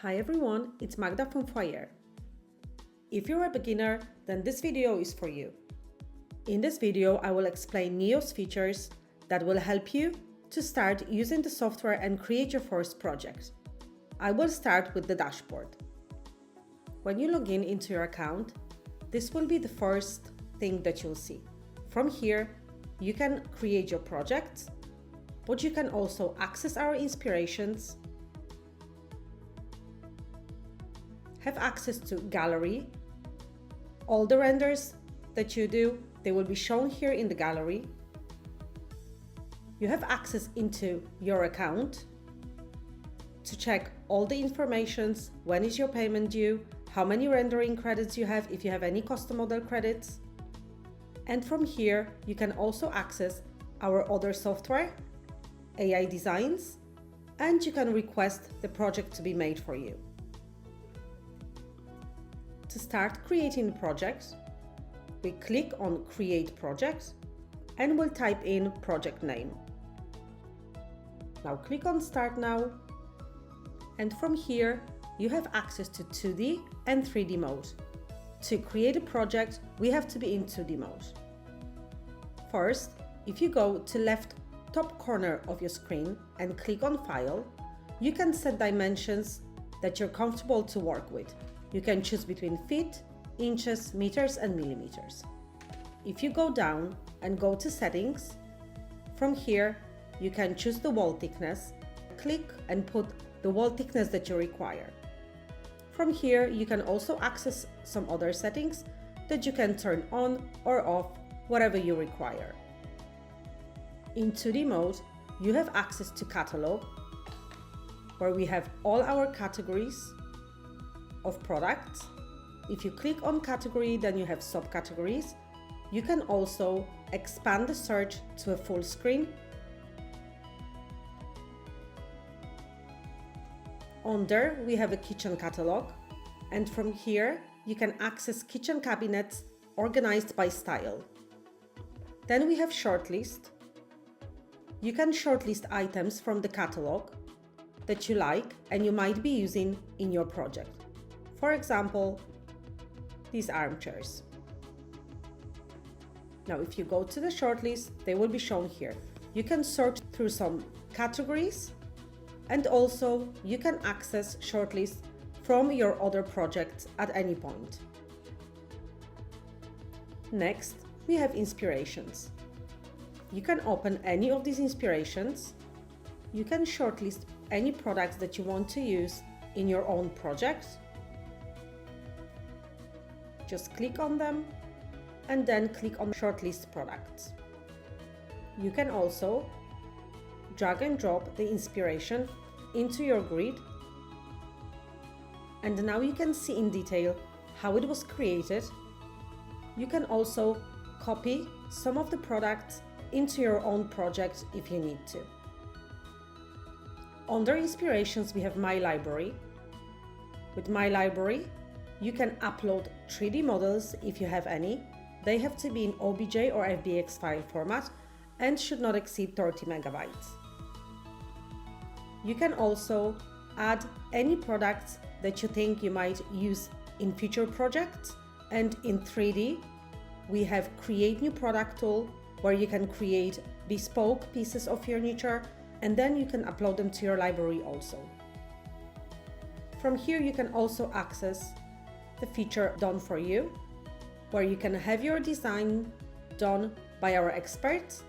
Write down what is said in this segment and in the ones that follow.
Hi everyone, it's Magda from Foyr. If you're a beginner, then this video is for you. In this video, I will explain Neo's features that will help you to start using the software and create your first project. I will start with the dashboard. When you log in into your account, this will be the first thing that you'll see. From here, you can create your projects, but you can also access our inspirations, have access to gallery. All the renders that you do, they will be shown here in the gallery. You have access into your account to check all the informations, when is your payment due, how many rendering credits you have, if you have any custom model credits. And from here, you can also access our other software, AI designs, and you can request the project to be made for you. To start creating the project, we click on Create Project and we'll type in project name. Now click on Start Now, and from here you have access to 2D and 3D mode. To create a project, we have to be in 2D mode. First, if you go to left top corner of your screen and click on File, you can set dimensions that you're comfortable to work with. You can choose between feet, inches, meters and millimeters. If you go down and go to Settings, from here you can choose the wall thickness, click and put the wall thickness that you require. From here you can also access some other settings that you can turn on or off, whatever you require. In 2D mode, you have access to Catalogue, where we have all our categories of products. If you click on category, then you have subcategories. You can also expand the search to a full screen. Under, we have a kitchen catalog, and from here you can access kitchen cabinets organized by style. Then we have shortlist. You can shortlist items from the catalog that you like and you might be using in your project. For example, these armchairs. Now, if you go to the shortlist, they will be shown here. You can sort through some categories, and also you can access shortlists from your other projects at any point. Next, we have inspirations. You can open any of these inspirations. You can shortlist any products that you want to use in your own project. Just click on them and then click on Shortlist Products. You can also drag and drop the inspiration into your grid, and now you can see in detail how it was created. You can also copy some of the products into your own project if you need to. Under Inspirations, we have My Library. With My Library, you can upload 3D models if you have any. They have to be in OBJ or FBX file format and should not exceed 30 megabytes. You can also add any products that you think you might use in future projects. And in 3D, we have Create New Product tool, where you can create bespoke pieces of furniture and then you can upload them to your library also. From here, you can also access the feature Done For You, where you can have your design done by our experts.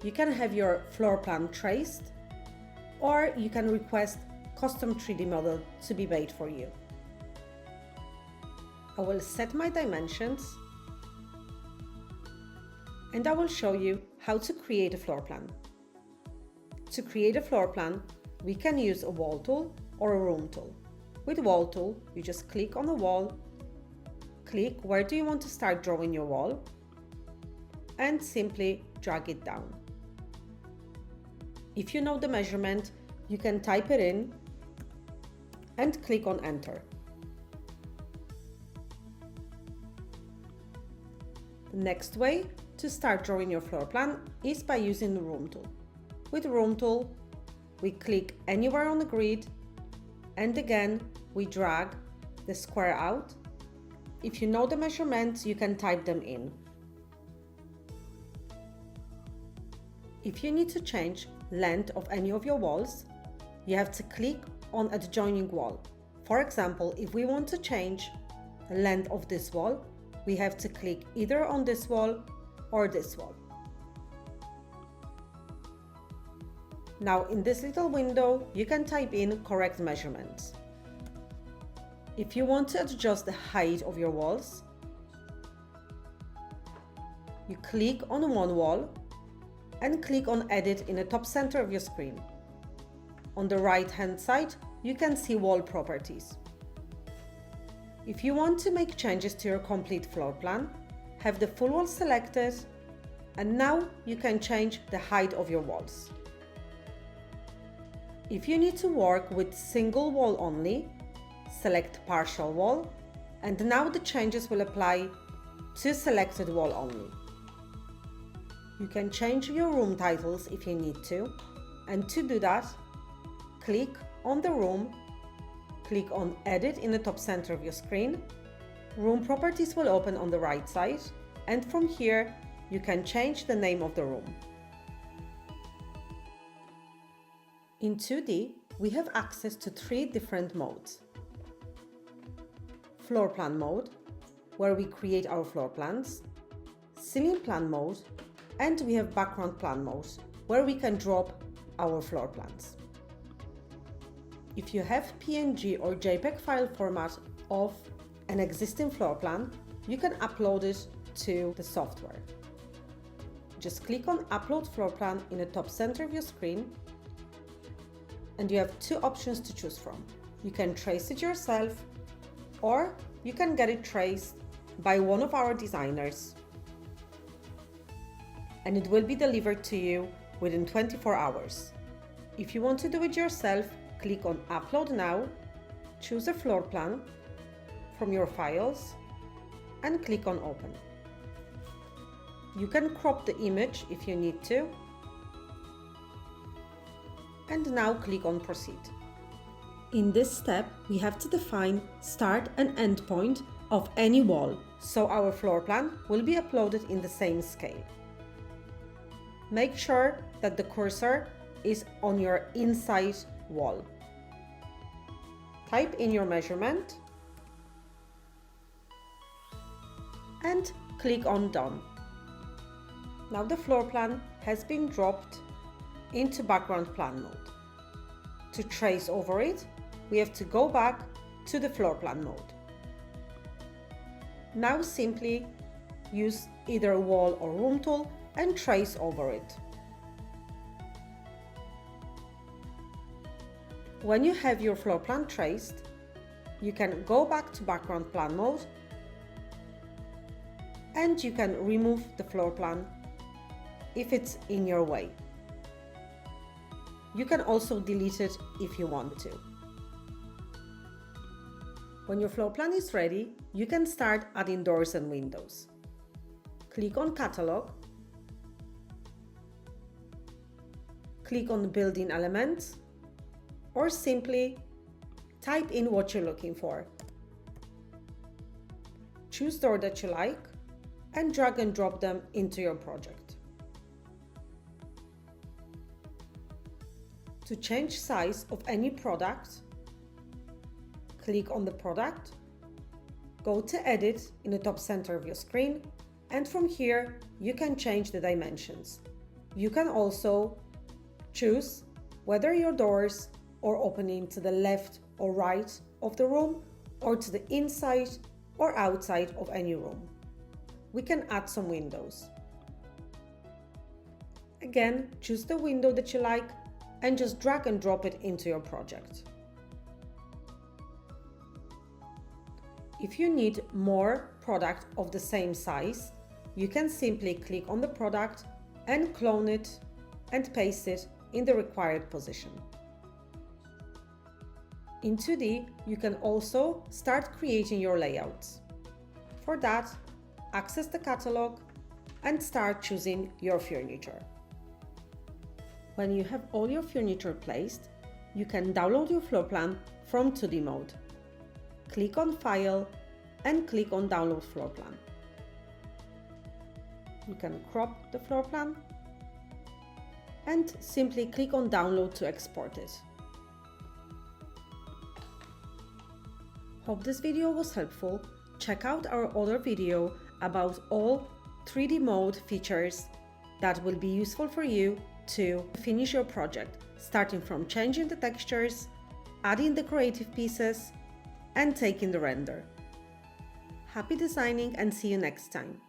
You can have your floor plan traced, or you can request custom 3D model to be made for you. I will set my dimensions and I will show you how to create a floor plan. To create a floor plan, we can use a wall tool or a room tool. With wall tool, you just click on the wall, click where do you want to start drawing your wall, and simply drag it down. If you know the measurement, you can type it in and click on Enter. The next way to start drawing your floor plan is by using the room tool. With room tool, we click anywhere on the grid and again we drag the square out. If you know the measurements, you can type them in. If you need to change length of any of your walls, you have to click on adjoining wall. For example, if we want to change the length of this wall, we have to click either on this wall or this wall. Now in this little window, you can type in correct measurements. If you want to adjust the height of your walls, you click on one wall and click on Edit in the top center of your screen. On the right hand side, you can see wall properties. If you want to make changes to your complete floor plan, have the full wall selected, and now you can change the height of your walls. If you need to work with single wall only, select partial wall, and now the changes will apply to selected wall only. You can change your room titles if you need to, and to do that, click on the room, click on Edit in the top center of your screen. Room properties will open on the right side, and from here you can change the name of the room. In 2D, we have access to 3 different modes. Floor plan mode, where we create our floor plans, ceiling plan mode, and we have background plan mode, where we can drop our floor plans. If you have PNG or JPEG file format of an existing floor plan, you can upload it to the software. Just click on Upload Floor Plan in the top center of your screen, and you have 2 options to choose from. You can trace it yourself, or you can get it traced by one of our designers, and it will be delivered to you within 24 hours. If you want to do it yourself, click on Upload Now, choose a floor plan from your files, and click on Open. You can crop the image if you need to, and now click on Proceed. In this step, we have to define start and end point of any wall, so our floor plan will be uploaded in the same scale. Make sure that the cursor is on your inside wall. Type in your measurement and click on Done. Now the floor plan has been dropped into background plan mode. To trace over it, we have to go back to the floor plan mode. Now simply use either wall or room tool and trace over it. When you have your floor plan traced, you can go back to background plan mode, and you can remove the floor plan if it's in your way. You can also delete it if you want to. When your floor plan is ready, you can start adding doors and windows. Click on Catalogue, click on Building Elements, or simply type in what you're looking for. Choose door that you like and drag and drop them into your project. To change size of any product, click on the product, go to Edit in the top center of your screen, and from here you can change the dimensions. You can also choose whether your doors are opening to the left or right of the room, or to the inside or outside of any room. We can add some windows. Again, choose the window that you like and just drag and drop it into your project. If you need more product of the same size, you can simply click on the product and clone it and paste it in the required position. In 2D, you can also start creating your layouts. For that, access the catalog and start choosing your furniture. When you have all your furniture placed, you can download your floor plan from 2D mode. Click on File and click on Download Floor Plan. You can crop the floor plan and simply click on Download to export it. Hope this video was helpful. Check out our other video about all 3D mode features that will be useful for you to finish your project, starting from changing the textures, adding the creative pieces, and taking the render. Happy designing and see you next time.